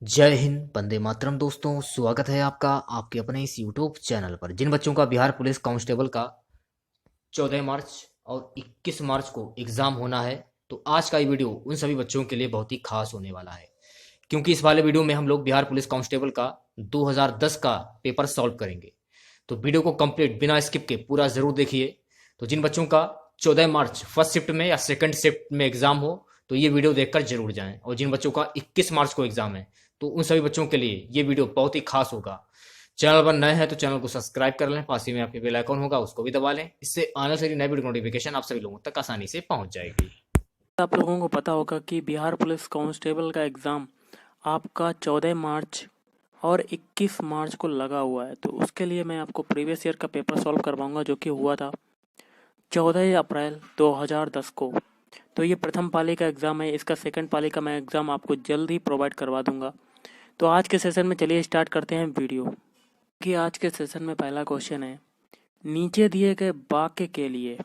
जय हिंद, वंदे मातरम। दोस्तों, स्वागत है आपका आपके अपने इस यूट्यूब चैनल पर। जिन बच्चों का बिहार पुलिस कांस्टेबल का 14 मार्च और 21 मार्च को एग्ज़ाम होना है, तो आज का ये वीडियो उन सभी बच्चों के लिए बहुत ही खास होने वाला है, क्योंकि इस वाले वीडियो में हम लोग बिहार पुलिस कांस्टेबल का 2010 का पेपर सॉल्व करेंगे। तो वीडियो को कंप्लीट बिना स्किप के पूरा ज़रूर देखिए। तो जिन बच्चों का 14 मार्च फर्स्ट शिफ्ट में या सेकंड शिफ्ट में एग्ज़ाम हो, तो ये वीडियो देखकर जरूर जाएं। और जिन बच्चों का 21 मार्च को एग्ज़ाम है, तो उन सभी बच्चों के लिए ये वीडियो बहुत ही खास होगा। चैनल पर नए हैं तो चैनल को सब्सक्राइब कर लें, पास ही में आपके बेल आइकन होगा उसको भी दबा लें। इससे आने वाली नई वीडियो नोटिफिकेशन आप सभी लोगों तक आसानी से पहुंच जाएगी। आप लोगों को पता होगा कि बिहार पुलिस कांस्टेबल का एग्ज़ाम आपका 14 मार्च और 21 मार्च को लगा हुआ है। तो उसके लिए मैं आपको प्रीवियस ईयर का पेपर सॉल्व करवाऊंगा, जो कि हुआ था 14 अप्रैल 2010 को। तो ये प्रथम पाली का एग्ज़ाम है। इसका सेकंड पाली का मैं एग्ज़ाम आपको जल्द ही प्रोवाइड करवा दूंगा। तो आज के सेशन में चलिए स्टार्ट करते हैं वीडियो। कि आज के सेशन में पहला क्वेश्चन है, नीचे दिए गए वाक्य के लिए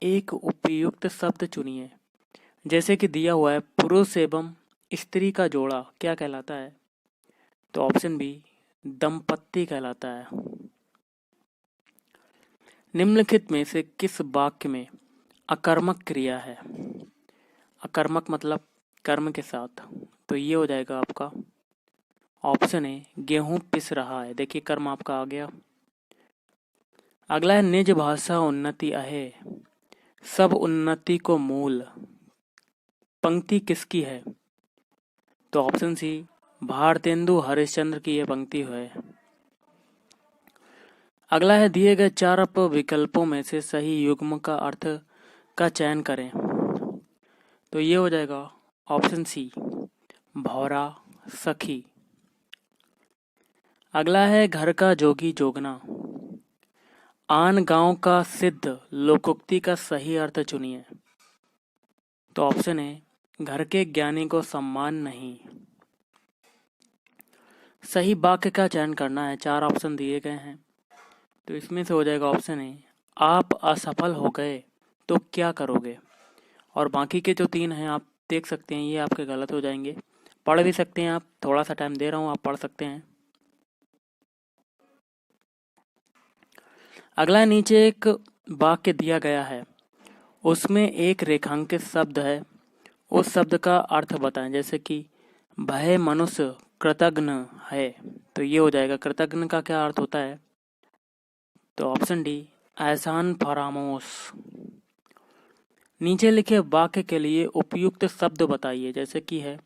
एक उपयुक्त शब्द चुनिए। जैसे कि दिया हुआ है, पुरुष एवं स्त्री का जोड़ा क्या कहलाता है? तो ऑप्शन बी, दंपत्ति कहलाता है। निम्नलिखित में से किस वाक्य में अकर्मक क्रिया है? अकर्मक मतलब कर्म के साथ। तो ये हो जाएगा आपका ऑप्शन है, गेहूं पिस रहा है। देखिए कर्म आपका आ गया। अगला है, निज भाषा उन्नति अहे, सब उन्नति को मूल। पंक्ति किसकी है? तो ऑप्शन सी, भारतेंदु हरिश्चंद्र की यह पंक्ति है। अगला है, दिए गए चार विकल्पों में से सही युग्म का अर्थ का चयन करें। तो ये हो जाएगा ऑप्शन सी, भौरा सखी। अगला है, घर का जोगी जोगना। आन गांव का सिद्ध लोकोक्ति का सही अर्थ चुनिए। तो ऑप्शन है, घर के ज्ञानी को सम्मान नहीं। सही वाक्य का चयन करना है, चार ऑप्शन दिए गए हैं। तो इसमें से हो जाएगा ऑप्शन है, आप असफल हो गए तो क्या करोगे। और बाकी के जो तीन हैं आप देख सकते हैं, ये आपके गलत हो जाएंगे। पढ़ भी सकते हैं आप, थोड़ा सा टाइम दे रहा हूँ, आप पढ़ सकते हैं। अगला नीचे एक वाक्य दिया गया है, उसमें एक रेखांकित शब्द है, उस शब्द का अर्थ बताएं। जैसे कि भय मनुष्य कृतघ्न है। तो ये हो जाएगा, कृतघ्न का क्या अर्थ होता है? तो ऑप्शन डी, एहसान फरामोश। नीचे लिखे वाक्य के लिए उपयुक्त शब्द बताइए। जैसे कि है,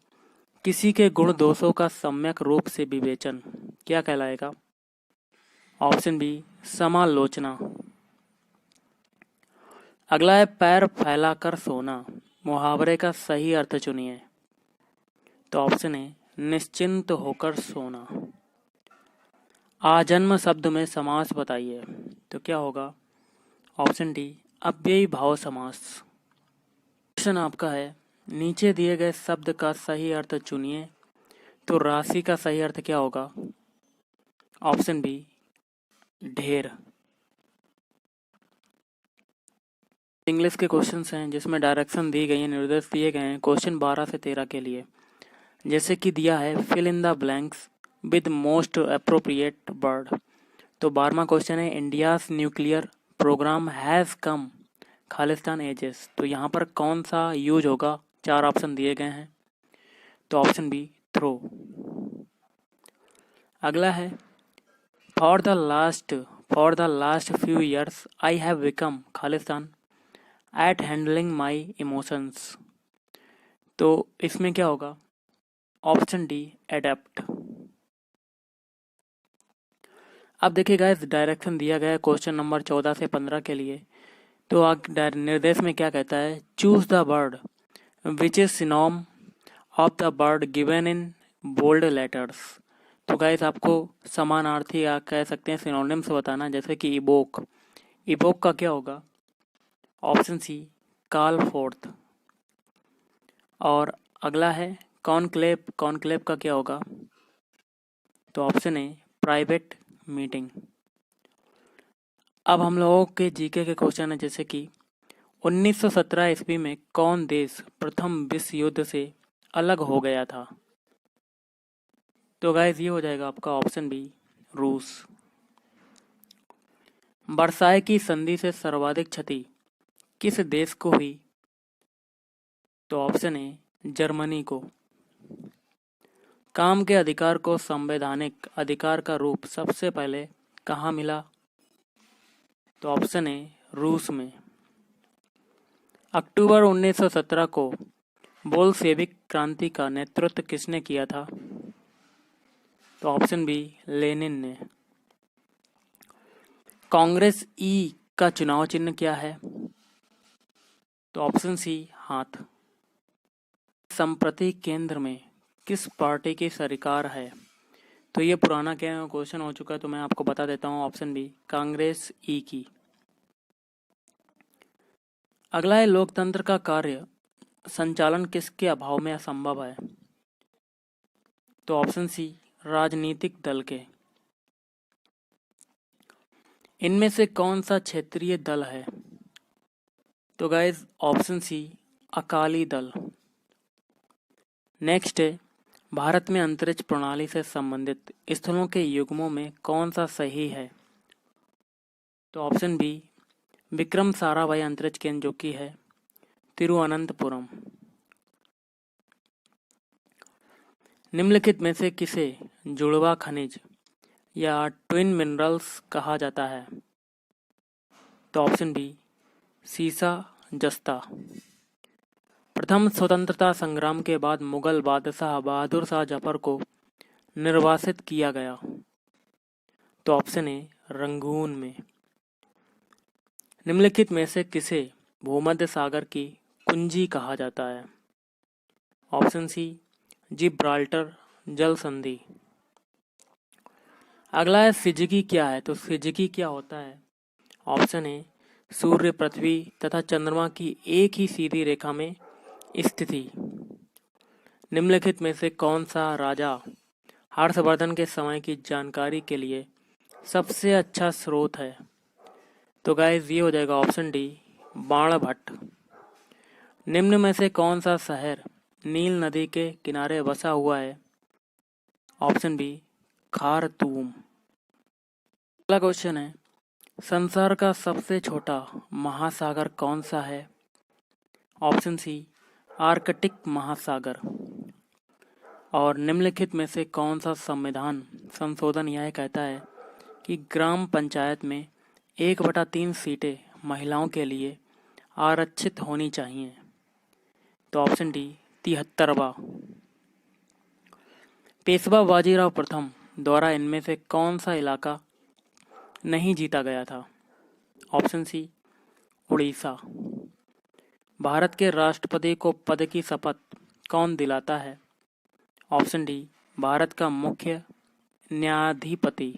किसी के गुण दोषों का सम्यक रूप से विवेचन क्या कहलाएगा? ऑप्शन बी, समालोचना। अगला है, पैर फैलाकर सोना। मुहावरे का सही अर्थ चुनिए। तो ऑप्शन है, निश्चिंत होकर सोना। आजन्म शब्द में समास बताइए। तो क्या होगा? ऑप्शन डी, अव्ययी भाव समास। क्वेश्चन आपका है, नीचे दिए गए शब्द का सही अर्थ चुनिए। तो राशि का सही अर्थ क्या होगा? ऑप्शन बी, ढेर। इंग्लिश के क्वेश्चंस हैं जिसमें डायरेक्शन दी गई है, निर्देश दिए गए हैं क्वेश्चन 12 से 13 के लिए। जैसे कि दिया है, fill in the blanks with most appropriate word. तो 12वां क्वेश्चन है, India's nuclear programme has come खालिस्तान एजेस। तो यहाँ पर कौन सा यूज होगा? चार ऑप्शन दिए गए हैं। तो ऑप्शन बी, थ्रो। अगला है, for the last few years I have become खालिस्तान एट हैंडलिंग माई इमोशंस। तो इसमें क्या होगा? Option D, adept. अब देखिए गाइस, डायरेक्शन दिया गया है क्वेश्चन नंबर 14 से 15 के लिए। तो निर्देश में क्या कहता है? Choose the word which is synonym of the word given in bold letters. तो गाइस आपको समानार्थी या कह सकते हैं सिनोनिम्स बताना। जैसे कि इबोक, इबोक का क्या होगा? Option C, call forth. और अगला है, कॉन्क्लेव, कॉन्क्लेव का क्या होगा? तो ऑप्शन है, प्राइवेट मीटिंग। अब हम लोगों के जीके के क्वेश्चन है। जैसे कि 1917 ईस्वी में कौन देश प्रथम विश्व युद्ध से अलग हो गया था? तो गाइस ये हो जाएगा आपका ऑप्शन बी, रूस। वर्साय की संधि से सर्वाधिक क्षति किस देश को हुई? तो ऑप्शन ए, जर्मनी को। काम के अधिकार को संवैधानिक अधिकार का रूप सबसे पहले कहाँ मिला? तो ऑप्शन ए, रूस में। अक्टूबर 1917 को बोल्शेविक क्रांति का नेतृत्व किसने किया था? तो ऑप्शन बी, लेनिन ने। कांग्रेस ई का चुनाव चिन्ह क्या है? तो ऑप्शन सी, हाथ। संप्रति केंद्र में किस पार्टी की सरकार है? तो ये पुराना क्या क्वेश्चन हो चुका है, तो मैं आपको बता देता हूँ, ऑप्शन बी, कांग्रेस ई की। अगला है, लोकतंत्र का कार्य संचालन किसके अभाव में असंभव है? तो ऑप्शन सी, राजनीतिक दल के। इनमें से कौन सा क्षेत्रीय दल है? तो guys option C, Akali Dal. Next है, भारत में अंतरिक्ष प्रणाली से संबंधित स्थलों के युग्मों में कौन सा सही है? तो ऑप्शन बी, विक्रम साराभाई अंतरिक्ष केंद्र जो कि है तिरुवनंतपुरम। निम्नलिखित में से किसे जुड़वा खनिज या ट्विन मिनरल्स कहा जाता है? तो ऑप्शन बी, सीसा जस्ता। प्रथम स्वतंत्रता संग्राम के बाद मुगल बादशाह बहादुर शाह जफर को निर्वासित किया गया। तो ऑप्शन ए, रंगून में। निम्नलिखित में से किसे भूमध्य सागर की कुंजी कहा जाता है? ऑप्शन सी, जिब्राल्टर जल संधि। अगला है, सिजगी क्या है? तो सिजगी क्या होता है? ऑप्शन ए, सूर्य, पृथ्वी तथा चंद्रमा की एक ही सीधी रेखा में स्थिति। निम्नलिखित में से कौन सा राजा हर्षवर्धन के समय की जानकारी के लिए सबसे अच्छा स्रोत है? तो गाइस ये हो जाएगा ऑप्शन डी, बाणभट्ट। निम्न में से कौन सा शहर नील नदी के किनारे बसा हुआ है? Option B, Khartoum. अगला क्वेश्चन है, संसार का सबसे छोटा महासागर कौन सा है? ऑप्शन सी, आर्कटिक महासागर। और निम्नलिखित में से कौन सा संविधान संशोधन यह कहता है कि ग्राम पंचायत में 1/3 सीटें महिलाओं के लिए आरक्षित होनी चाहिए? तो ऑप्शन डी, 73वां। पेशवा बाजीराव प्रथम द्वारा इनमें से कौन सा इलाका नहीं जीता गया था? Option C, Orissa. भारत के राष्ट्रपति को पद की शपथ कौन दिलाता है? ऑप्शन डी, भारत का मुख्य न्यायाधिपति।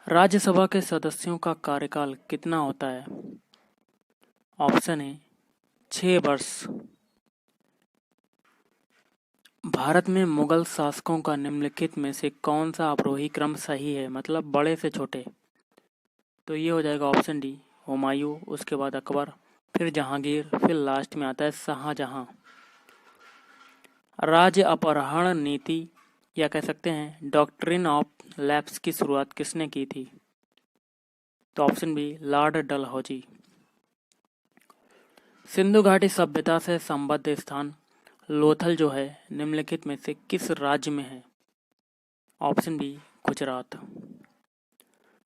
राज्यसभा के सदस्यों का कार्यकाल कितना होता है? ऑप्शन ए, 6 वर्ष। भारत में मुगल शासकों का निम्नलिखित में से कौन सा अवरोही क्रम सही है, मतलब बड़े से छोटे? तो ये हो जाएगा ऑप्शन डी, हुमायूं, उसके बाद अकबर, फिर जहांगीर, फिर लास्ट में आता है शाहजहां। राज्य अपहरण नीति या कह सकते हैं डॉक्ट्रिन ऑफ लैप्स की शुरुआत किसने की थी? तो ऑप्शन बी, लॉर्ड डलहौजी। सिंधु घाटी सभ्यता से संबद्ध स्थान लोथल जो है निम्नलिखित में से किस राज्य में है? Option B, Gujarat.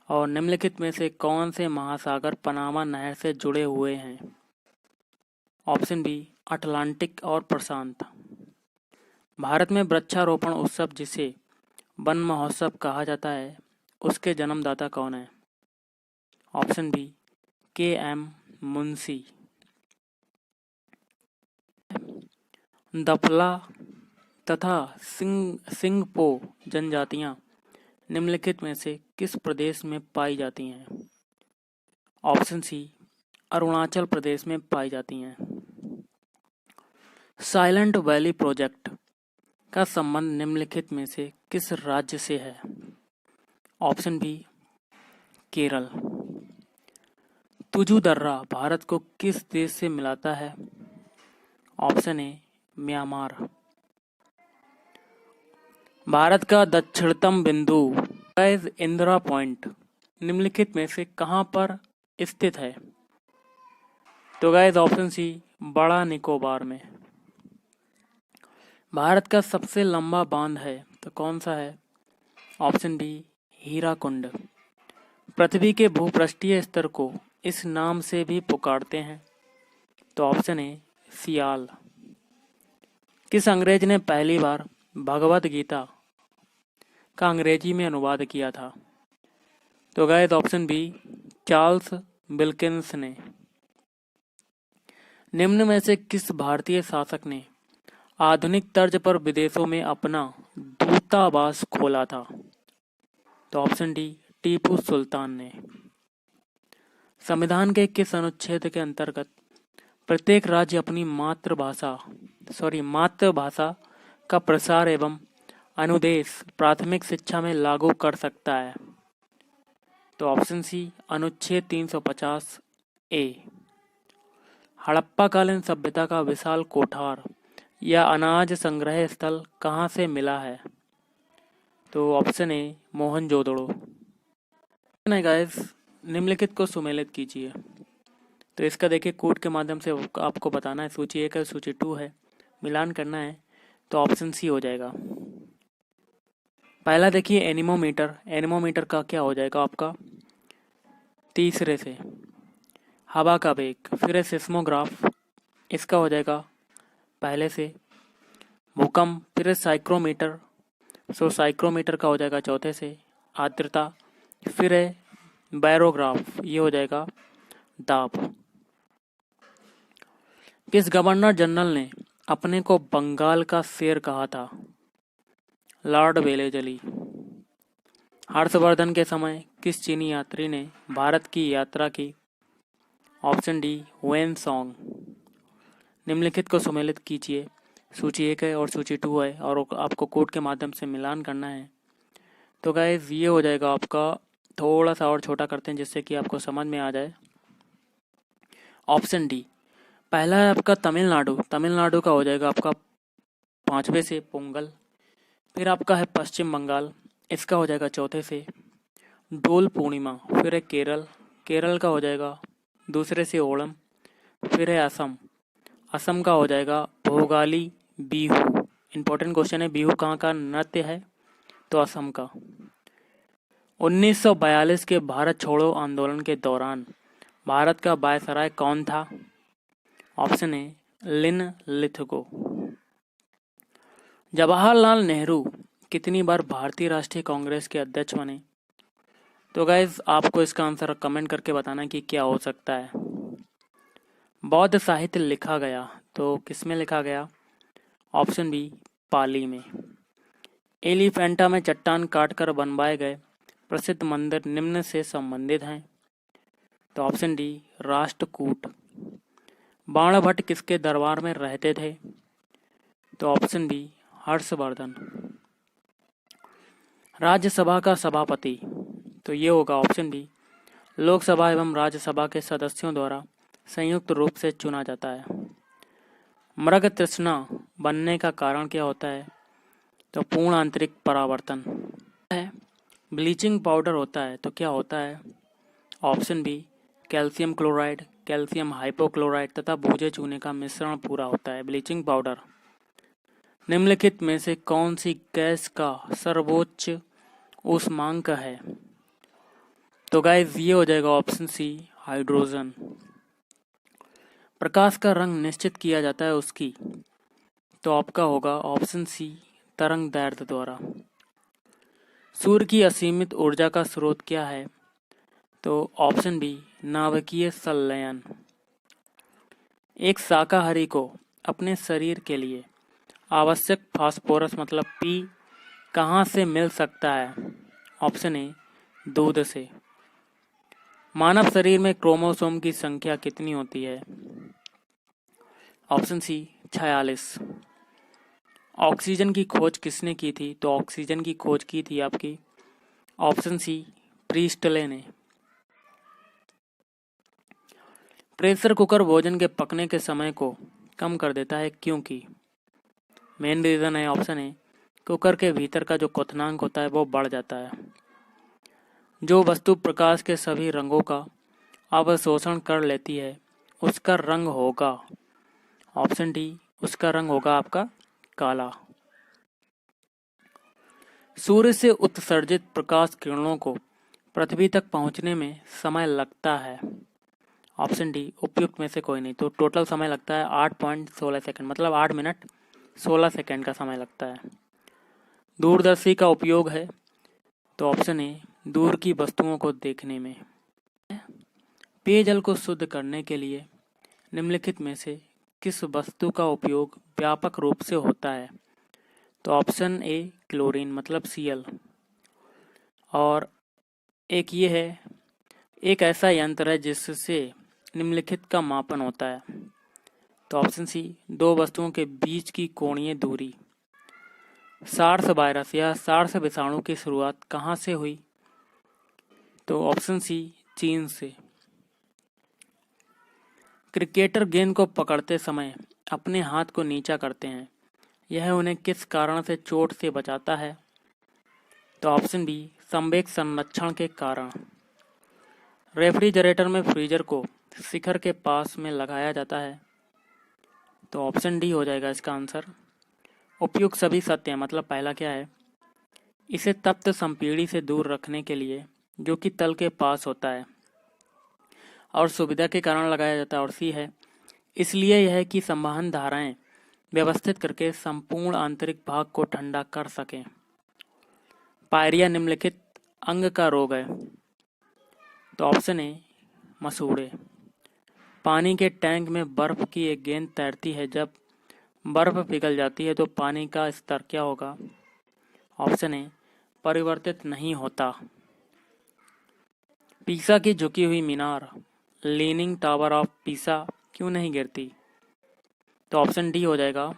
और निम्नलिखित में से कौन से महासागर पनामा नहर से जुड़े हुए हैं? ऑप्शन बी, अटलांटिक और प्रशांत। भारत में वृक्षारोपण उत्सव जिसे वन महोत्सव कहा जाता है उसके जन्मदाता कौन है? Option B, K M. Munshi. Dafla तथा सिंगपो जनजातियां निम्नलिखित में से किस प्रदेश में पाई जाती हैं? ऑप्शन सी, अरुणाचल प्रदेश में पाई जाती हैं। साइलेंट वैली प्रोजेक्ट का संबंध निम्नलिखित में से किस राज्य से है? Option B, Kerala. तुजू दर्रा भारत को किस देश से मिलाता है? Option A, Myanmar. भारत का दक्षिणतम बिंदु गाइस इंदिरा पॉइंट निम्नलिखित में से कहां पर स्थित है? तो गाइस ऑप्शन सी, बड़ा निकोबार में। भारत का सबसे लंबा बांध है तो कौन सा है? Option B, Hirakud. पृथ्वी के भूपृष्ठीय स्तर को इस नाम से भी पुकारते हैं तो ऑप्शन ए, सियाल। किस अंग्रेज ने पहली बार भगवत गीता का अंग्रेजी में अनुवाद किया था? तो guys option B, Charles Wilkins ने। निम्न में से किस भारतीय शासक ने आधुनिक तर्ज पर विदेशों में अपना दूतावास खोला था? तो ऑप्शन डी, टीपू सुल्तान ने। संविधान के किस अनुच्छेद के अंतर्गत प्रत्येक राज्य अपनी मातृभाषा का प्रसार एवं अनुदेश प्राथमिक शिक्षा में लागू कर सकता है? तो ऑप्शन सी, अनुच्छेद 350 ए। हड़प्पा कालीन सभ्यता का विशाल कोठार या अनाज संग्रह स्थल कहाँ से मिला है? तो ऑप्शन ए, मोहनजोदड़ो। नहीं गाइस, निम्नलिखित को सुमेलित कीजिए। तो इसका देखिए कोड के माध्यम से आपको बताना है। सूची 1 है, सूची 2 है, मिलान करना है तो ऑप्शन सी हो जाएगा। पहला देखिए एनीमोमीटर। एनीमोमीटर का क्या हो जाएगा आपका? तीसरे से हवा का वेग। फिर है सिस्मोग्राफ, इसका हो जाएगा पहले से। भूकंप, फिर है साइक्रोमीटर, साइक्रोमीटर का हो जाएगा चौथे से। आर्द्रता, फिर है बैरोग्राफ, ये हो जाएगा दाब। किस गवर्नर जनरल ने अपने को बंगाल का शेर कहा था? Lord Wellesley. हर्षवर्धन के समय किस चीनी यात्री ने भारत की यात्रा की? Option D, when song. निम्नलिखित को सुमेलित कीजिए। सूची 1 है और सूची 2 है और आपको कोड के माध्यम से मिलान करना है। तो गाइस ये हो जाएगा आपका, थोड़ा सा और छोटा करते हैं जिससे कि आपको समझ में आ जाए। ऑप्शन डी, पहला है आपका तमिलनाडु। तमिलनाडु का हो जाएगा आपका 5वें से पोंगल। फिर आपका है पश्चिम बंगाल, इसका हो जाएगा चौथे से डोल पूर्णिमा। फिर है केरल, केरल का हो जाएगा दूसरे से ओणम। फिर है असम, असम का हो जाएगा भोगाली बिहू। इंपॉर्टेंट क्वेश्चन है, बिहू कहाँ का नृत्य है? तो असम का। 1942 के भारत छोड़ो आंदोलन के दौरान भारत का वायसराय कौन था? Option A, Linlithgow. Jawaharlal Nehru कितनी बार भारतीय राष्ट्रीय कांग्रेस के अध्यक्ष बने? तो गाइज आपको इसका आंसर कमेंट करके बताना कि क्या हो सकता है। बौद्ध साहित्य लिखा गया तो किसमें लिखा गया? ऑप्शन बी, पाली में। एलिफेंटा में चट्टान काटकर बनवाए गए प्रसिद्ध मंदिर निम्न से संबंधित हैं? तो ऑप्शन डी, राष्ट्रकूट। बाणभट्ट किसके दरबार में रहते थे? तो ऑप्शन बी, हर्षवर्धन। राज्यसभा का सभापति, तो ये होगा ऑप्शन बी, लोकसभा एवं राज्यसभा के सदस्यों द्वारा संयुक्त रूप से चुना जाता है। मृग तृष्णा बनने का कारण क्या होता है? तो पूर्ण आंतरिक परावर्तन है। ब्लीचिंग पाउडर होता है तो क्या होता है? Option B, calcium chloride, calcium hypochlorite तथा भूजे चूने का मिश्रण पूरा होता है ब्लीचिंग पाउडर। निम्नलिखित में से कौन सी गैस का सर्वोच्च ऊष्मांक है? तो गाइस ये हो जाएगा ऑप्शन सी, हाइड्रोजन। प्रकाश का रंग निश्चित किया जाता है उसकी, तो आपका होगा ऑप्शन सी, तरंग दैर्ध्य द्वारा। सूर्य की असीमित ऊर्जा का स्रोत क्या है? तो ऑप्शन बी, नाभिकीय संलयन। एक शाकाहारी को अपने शरीर के लिए आवश्यक फास्फोरस मतलब पी कहाँ से मिल सकता है? ऑप्शन ए, दूध से। मानव शरीर में क्रोमोसोम की संख्या कितनी होती है? ऑप्शन सी, 46। ऑक्सीजन की खोज किसने की थी? तो ऑक्सीजन की खोज की थी आपकी ऑप्शन सी, प्रीस्टले ने। प्रेशर कुकर भोजन के पकने के समय को कम कर देता है क्योंकि मेन रीजन है ऑप्शन ए, कुकर के भीतर का जो क्वथनांक होता है वो बढ़ जाता है। जो वस्तु प्रकाश के सभी रंगों का अवशोषण कर लेती है उसका रंग होगा, ऑप्शन डी, उसका रंग होगा आपका काला। सूर्य से उत्सर्जित प्रकाश किरणों को पृथ्वी तक पहुंचने में समय लगता है, ऑप्शन डी, उपयुक्त में से कोई नहीं। तो टोटल समय लगता है 8.16 सेकंड, मतलब 8 मिनट 16 सेकंड का समय लगता है। दूरदर्शी का उपयोग है, तो ऑप्शन ए, दूर की वस्तुओं को देखने में। पेयजल को शुद्ध करने के लिए निम्नलिखित में से किस वस्तु का उपयोग व्यापक रूप से होता है? तो ऑप्शन ए, क्लोरीन, मतलब Cl। और एक ये है, एक ऐसा यंत्र है जिससे निम्नलिखित का मापन होता है। तो ऑप्शन सी, दो वस्तुओं के बीच की कोणीय दूरी। सार्स वायरस या सार्स विषाणु की शुरुआत कहाँ से हुई? तो ऑप्शन सी, चीन से। क्रिकेटर गेंद को पकड़ते समय अपने हाथ को नीचा करते हैं, यह उन्हें किस कारण से चोट से बचाता है? तो ऑप्शन बी, संवेग संरक्षण के कारण। रेफ्रिजरेटर में फ्रीजर को शिखर के पास में लगाया जाता है, तो ऑप्शन डी हो जाएगा इसका आंसर। उपयुक्त सभी सत्य हैं, मतलब पहला क्या है, इसे तप्त संपीड़ी से दूर रखने के लिए जो कि तल के पास होता है और सुविधा के कारण लगाया जाता है, और सी है, इसलिए यह कि संवहन धाराएं व्यवस्थित करके संपूर्ण आंतरिक भाग को ठंडा कर सकें। पायरिया निम्नलिखित अंग का रोग है, तो ऑप्शन ए, मसूड़े। पानी के टैंक में बर्फ की एक गेंद तैरती है, जब बर्फ पिघल जाती है तो पानी का स्तर क्या होगा? ऑप्शन ए, परिवर्तित नहीं होता। पीसा की झुकी हुई मीनार, लीनिंग टावर ऑफ पीसा, क्यों नहीं गिरती? तो ऑप्शन डी हो जाएगा,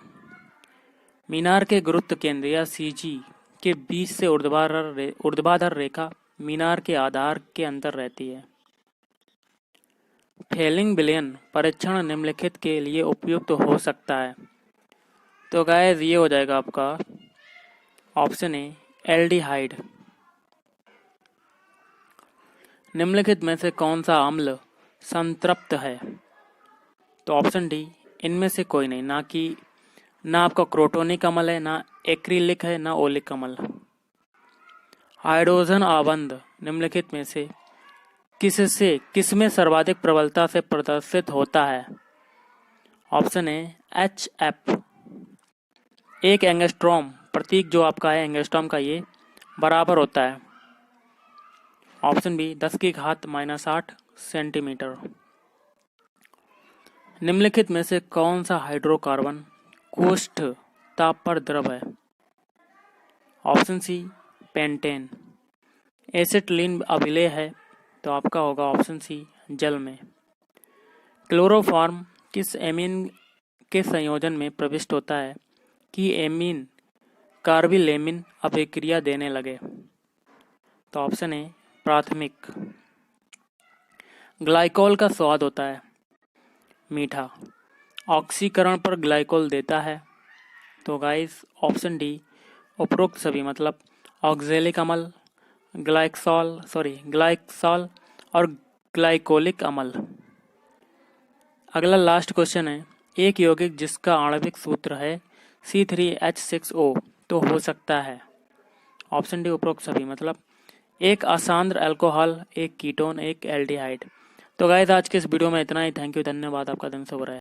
मीनार के गुरुत्व केंद्र या सीजी के बीच से ऊर्ध्वाधर रेखा मीनार के आधार के अंदर रहती है। फेलिंग विलयन परीक्षण निम्नलिखित के लिए उपयुक्त हो सकता है, तो गाइस ये हो जाएगा आपका ऑप्शन ए, एल्डिहाइड। निम्नलिखित में से कौन सा अम्ल संतृप्त है? तो ऑप्शन डी, इनमें से कोई नहीं, ना आपका क्रोटोनिक अम्ल है, ना एक्रिलिक है, ना ओलिक अम्ल। हाइड्रोजन आबंध निम्नलिखित में से किसमें सर्वाधिक प्रबलता से प्रदर्शित होता है? Option A, HF। एक एंगस्ट्रॉम प्रतीक जो आपका है एंगस्ट्रॉम का, ये बराबर होता है, ऑप्शन बी, 10⁻⁻8 सेंटीमीटर। निम्नलिखित में से कौन सा हाइड्रोकार्बन कोष्ठ ताप पर द्रव है? Option C, pentane. एसिटिलीन अभिलेय है, तो आपका होगा ऑप्शन सी, जल में। क्लोरोफॉर्म किस एमीन के संयोजन में प्रविष्ट होता है कि एमीन कार्बिलेमिन अभिक्रिया देने लगे? तो ऑप्शन ए, प्राथमिक। ग्लाइकोल का स्वाद होता है मीठा, ऑक्सीकरण पर ग्लाइकोल देता है, तो गाइस ऑप्शन डी, उपरोक्त सभी, मतलब ऑक्जेलिक अम्ल, ग्लाइक्सॉल और ग्लाइकोलिक अम्ल। अगला लास्ट क्वेश्चन है, एक यौगिक जिसका आणविक सूत्र है C3H6O तो हो सकता है? ऑप्शन डी, उपरोक्त सभी, मतलब एक असांद्र अल्कोहल, एक कीटोन, एक एल्डिहाइड। तो गाइस आज के इस वीडियो में इतना ही। थैंक यू, धन्यवाद, आपका दिन शुभ रहे।